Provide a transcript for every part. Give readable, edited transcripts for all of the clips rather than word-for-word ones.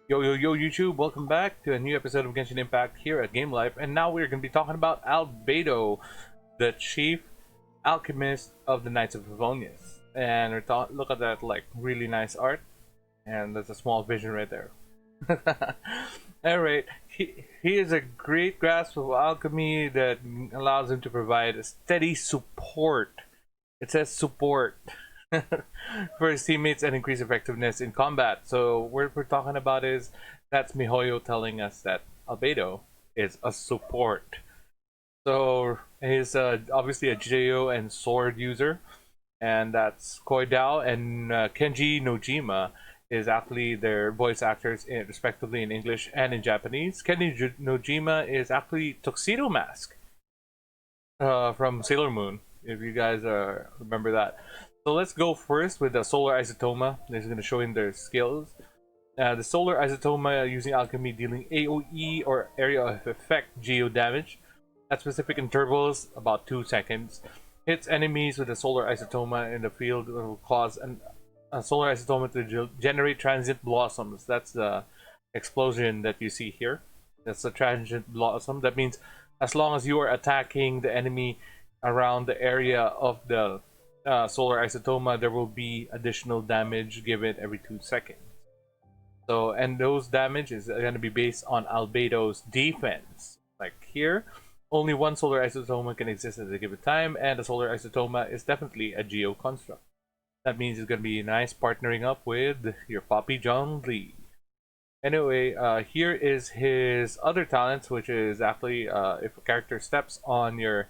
Yo, yo, yo, YouTube, welcome back to a new episode of Genshin Impact here at Game Life. And now we're going to be talking about Albedo, the chief alchemist of the Knights of Favonius. And look at that, like, really nice art. And that's a small vision right there. Alright, he is a great grasp of alchemy that allows him to provide a steady support. It says support for his teammates and increase effectiveness in combat. So what we're talking about is that's Mihoyo telling us that Albedo is a support. So he's obviously a Geo and sword user, and that's Koidao and Kenji Nojima is actually their voice actors respectively in English and in Japanese. Kenji Nojima is actually Tuxedo Mask from Sailor Moon, if you guys remember that. So let's go first with the Solar Isotoma. This is going to show in their skills. The Solar Isotoma using alchemy dealing AoE or area of effect geo damage at specific intervals, about 2 seconds. Hits enemies with a Solar Isotoma in the field will cause a Solar Isotoma to generate transient blossoms. That's the explosion that you see here. That's a transient blossom. That means as long as you are attacking the enemy around the area of the Solar Isotoma, there will be additional damage given every 2 seconds. So, and those damage is going to be based on Albedo's defense. Like here, only one Solar Isotoma can exist at a given time, and the Solar Isotoma is definitely a Geo construct. That means it's going to be nice partnering up with your Poppy John Lee. Anyway, here is his other talents, which is actually if a character steps on your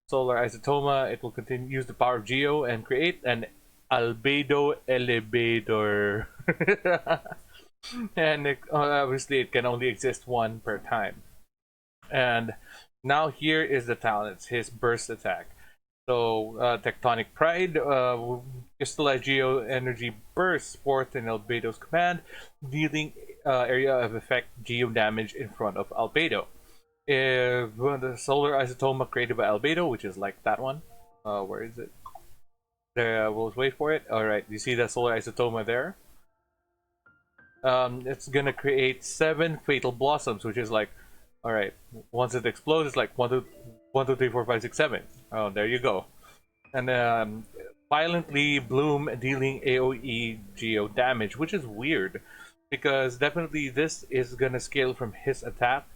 Solar Isotoma, it will continue use the power of Geo and create an Albedo Elevator. And obviously it can only exist one per time. And now here is the talents, his burst attack. So Tectonic Pride, crystallized Geo energy bursts forth in Albedo's command, dealing area of effect Geo damage in front of Albedo. If the Solar Isotoma created by Albedo, which is like that one, where is it? There, we'll wait for it. All right, you see the Solar Isotoma there? It's gonna create 7 Fatal Blossoms, which is like, all right, once it explodes, it's like 1, 2, 3, 4, 5, 6, 7. Oh, there you go. And violently bloom, dealing AoE Geo damage, which is weird, because definitely this is gonna scale from his attack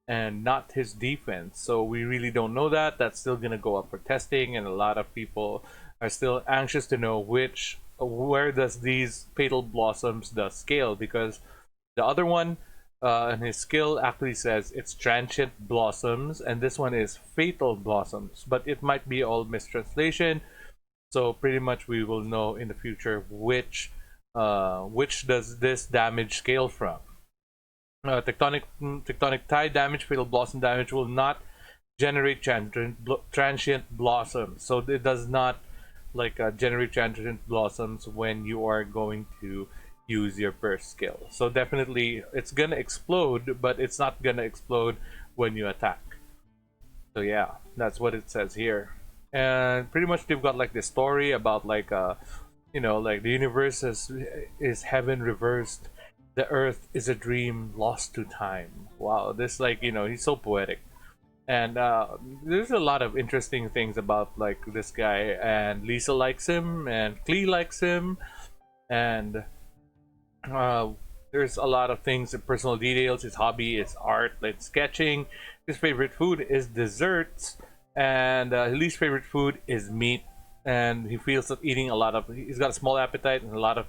and not his defense. So we really don't know that. That's still gonna go up for testing, and a lot of people are still anxious to know where does these Fatal Blossoms does scale, because the other one and his skill actually says it's Transient Blossoms, and this one is Fatal Blossoms, but it might be all mistranslation. So pretty much we will know in the future which does this damage scale from. Tectonic Tide damage, Fatal Blossom damage will not generate transient blossoms. So it does not like generate transient blossoms when you are going to use your burst skill. So definitely it's gonna explode, but it's not gonna explode when you attack. So yeah, that's what it says here. And pretty much they've got like this story about like you know, like the universe is heaven reversed, the earth is a dream lost to time. Wow, this, like, you know, he's so poetic. And there's a lot of interesting things about like this guy, and Lisa likes him and Klee likes him, and there's a lot of things, personal details. His hobby is art, like sketching. His favorite food is desserts, and his least favorite food is meat. And he feels that eating a lot of, he's got a small appetite and a lot of,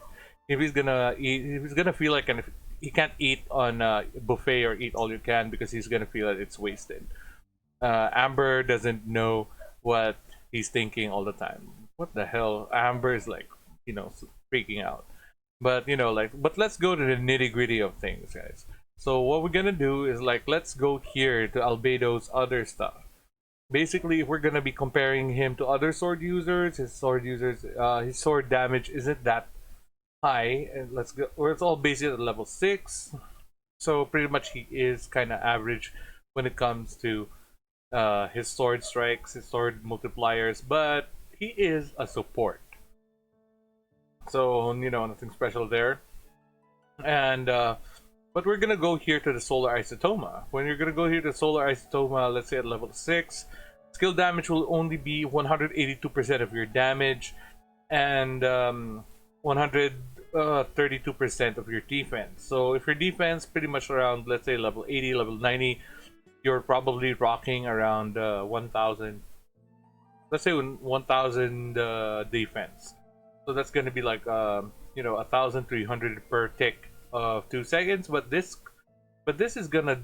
if he's gonna feel like, and if he can't eat on a buffet or eat all you can, because he's gonna feel that it's wasted. Amber doesn't know what he's thinking all the time. What the hell? Amber is like, you know, freaking out. But you know, like, but let's go to the nitty gritty of things, guys. So what we're gonna do is like, let's go here to Albedo's other stuff. Basically, we're gonna be comparing him to other sword users. His sword damage isn't that high, and let's go. Or it's all based at level 6. So pretty much he is kind of average when it comes to his sword strikes, his sword multipliers, but he is a support. So, you know, nothing special there. And But we're gonna go here to the Solar Isotoma. When you're gonna go here to Solar Isotoma, let's say at level 6, skill damage will only be 182% of your damage, and 132% of your defense. So if your defense pretty much around, let's say level 80, level 90, you're probably rocking around 1,000. Let's say 1,000 defense. So that's gonna be like 1,300 per tick of 2 seconds. But this is gonna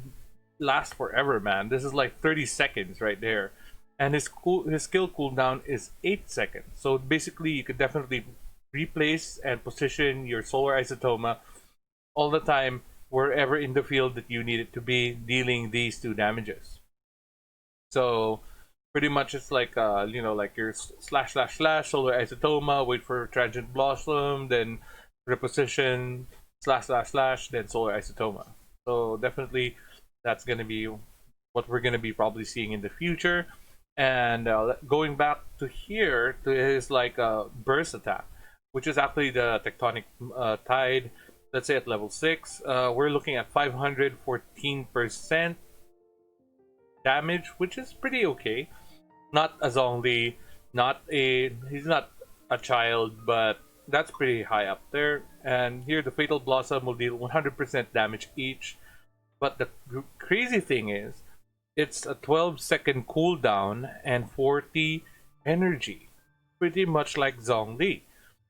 last forever, man. This is like 30 seconds right there, and his skill cooldown is 8 seconds. So basically, you could definitely replace and position your Solar Isotoma all the time wherever in the field that you need it to be, dealing these 2 damages. So pretty much it's like like your slash Solar Isotoma, wait for Transient Blossom, then reposition slash then Solar Isotoma. So definitely that's gonna be what we're gonna be probably seeing in the future. And going back to here to his like burst attack, which is actually the Tectonic Tide. Let's say at level 6, we're looking at 514% damage, which is pretty okay. Not a Zhongli, he's not a child, but that's pretty high up there. And here the Fatal Blossom will deal 100% damage each. But the crazy thing is, it's a 12-second cooldown and 40 energy, pretty much like Zhongli.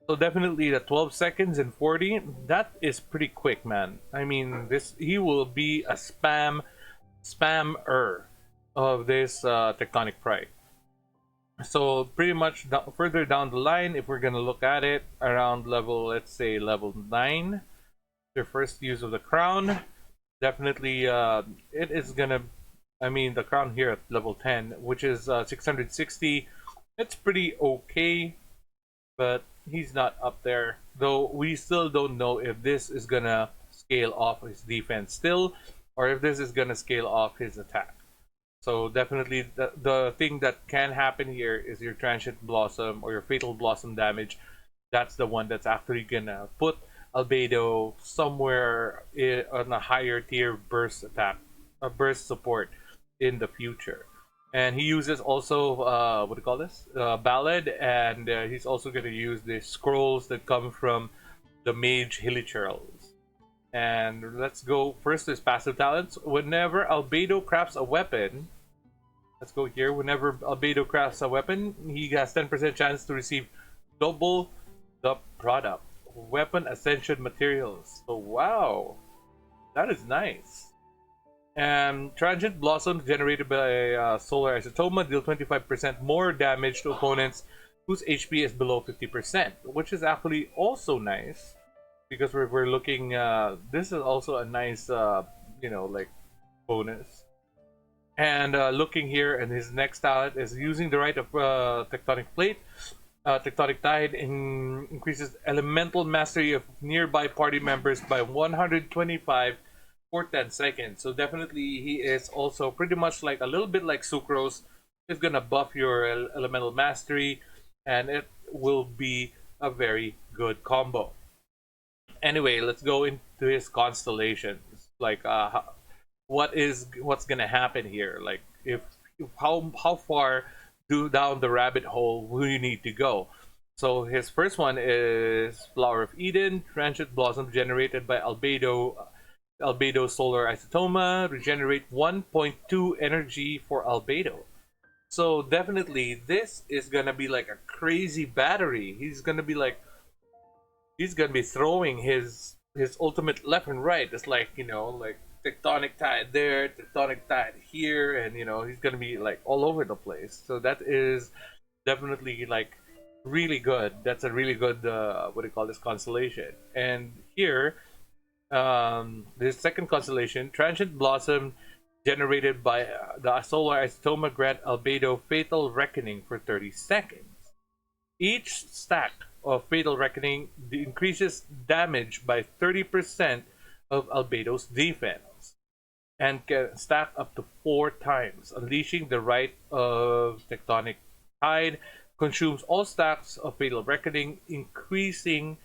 So definitely the 12 seconds and 40, that is pretty quick, man. I mean, he will be a spammer of this Tectonic Pride. So pretty much further down the line, if we're gonna look at it around level, let's say level 9, your first use of the crown, definitely it is gonna, I mean, the crown here at level 10, which is 660, it's pretty okay, but he's not up there, though we still don't know if this is gonna scale off his defense still, or if this is gonna scale off his attack. So definitely the thing that can happen here is your Transient Blossom or your Fatal Blossom damage. That's the one that's actually gonna put Albedo somewhere on a higher tier burst attack, a burst support in the future. And he uses also what do you call this? Ballad, and he's also going to use the scrolls that come from the Mage Hilichurls. And let's go first to his passive talents. Whenever Albedo crafts a weapon, let's go here. Whenever Albedo crafts a weapon, he has 10% chance to receive double the product. Weapon Ascension materials. So wow, that is nice. And Transient Blossoms generated by Solar Isotoma deal 25% more damage to opponents whose HP is below 50%, which is actually also nice because we're looking. This is also a nice, like bonus. And looking here, and his next talent is using the right of Tectonic Plate. Tectonic Tide increases elemental mastery of nearby party members by 125 for 10 seconds. So definitely he is also pretty much like a little bit like Sucrose. It's gonna buff your elemental mastery, and it will be a very good combo. Anyway, let's go into his constellations. Like what's gonna happen here? Like if how far down the rabbit hole will you need to go? So his first one is Flower of Eden, Transient Blossom generated by Albedo Solar Isotoma, regenerate 1.2 energy for Albedo. So definitely this is gonna be like a crazy battery. He's gonna be throwing his ultimate left and right. It's like, like Tectonic Tide there, Tectonic Tide here, and he's gonna be like all over the place. So that is definitely like really good. That's a really good what do you call this, constellation. And here the second constellation, Transient Blossom, generated by the Solar Isotoma, grant Albedo Fatal Reckoning for 30 seconds. Each stack of Fatal Reckoning increases damage by 30% of Albedo's defense, and can stack up to 4 times. Unleashing the right of Tectonic Tide consumes all stacks of Fatal Reckoning, increasing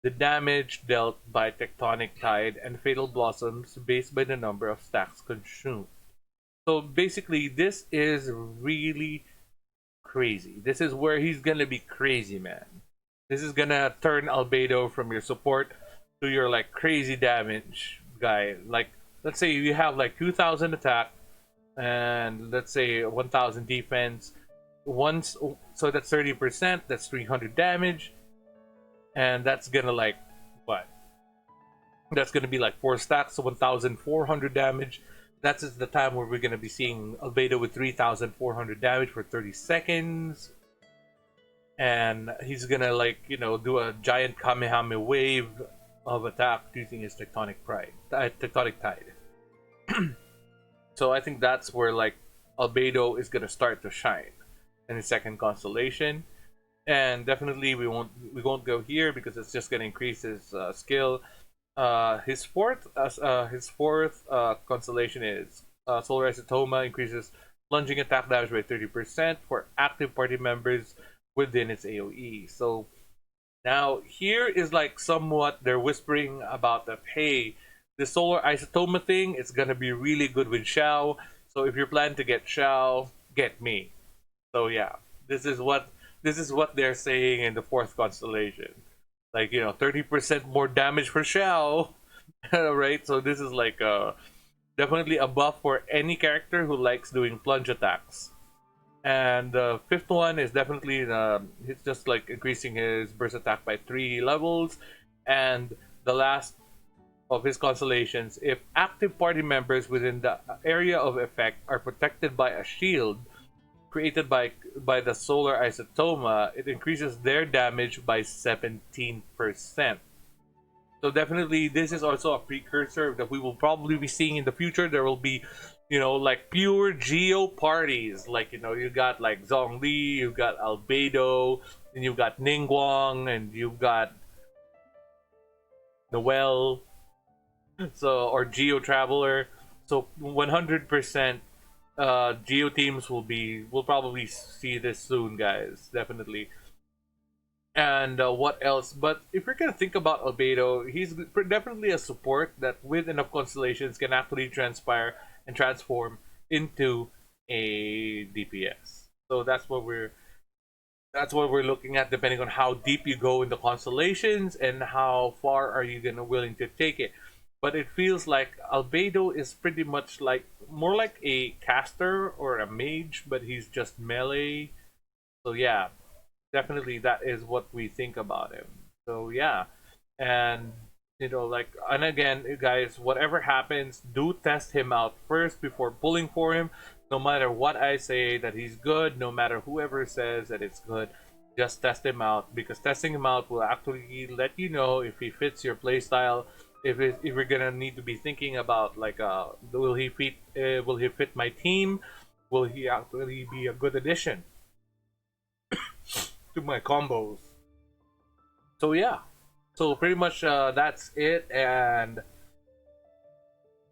the damage dealt by Tectonic Tide and Fatal Blossoms based by the number of stacks consumed. So basically, this is really crazy. This is where he's gonna be crazy, man. This is gonna turn Albedo from your support to your like crazy damage guy. Like, let's say you have like 2,000 attack and let's say 1,000 defense. Once, so that's 30%. That's 300 damage, and that's gonna like what? That's gonna be like 4 stacks, so 1,400 damage. That's just the time where we're gonna be seeing Albedo with 3,400 damage for 30 seconds, and he's gonna like do a giant Kamehameha wave of attack using his Tectonic Tide. So I think that's where like Albedo is gonna start to shine in his second constellation, and definitely we won't go here because it's just gonna increase his skill. His fourth constellation is Solar Isotoma, increases plunging attack damage by 30% for active party members within its AoE. So now here is like somewhat they're whispering about that, hey, the Solar Isotoma thing is gonna be really good with Xiao. So if you're planning to get Xiao, get me. So yeah, this is what they're saying in the fourth constellation. Like 30% more damage for Xiao, right? So this is like definitely a buff for any character who likes doing plunge attacks. And the fifth one is definitely it's just like increasing his burst attack by 3 levels. And the last of his constellations, if active party members within the area of effect are protected by a shield created by the Solar Isotoma, it increases their damage by 17%. So definitely this is also a precursor that we will probably be seeing in the future. There will be like pure Geo parties, like you got like Zhongli, you've got Albedo, and you've got Ningguang, and you've got Noel, so, or Geo Traveler. So 100% Geo teams will probably see this soon, guys, definitely. And what else? But if you're gonna think about Albedo, he's definitely a support that with enough constellations can actually transpire and transform into a DPS. So that's what we're looking at, depending on how deep you go in the constellations and how far are you willing to take it. But it feels like Albedo is pretty much like more like a caster or a mage, but he's just melee. So yeah, definitely that is what we think about him. So yeah, and and again, guys, whatever happens, do test him out first before pulling for him. No matter what I say that he's good, no matter whoever says that it's good, just test him out, because testing him out will actually let you know if he fits your playstyle. If we're gonna need to be thinking about like will he fit my team? Will he actually be a good addition to my combos? So yeah, so pretty much that's it, and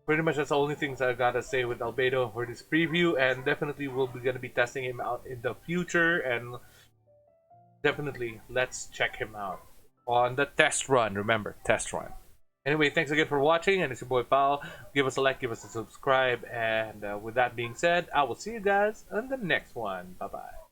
pretty much that's the only things I gotta say with Albedo for this preview. And definitely we'll be gonna be testing him out in the future, and definitely let's check him out on the test run. Remember, test run. Anyway, thanks again for watching, and it's your boy Pal. Give us a like, give us a subscribe, and with that being said, I will see you guys on the next one. Bye bye.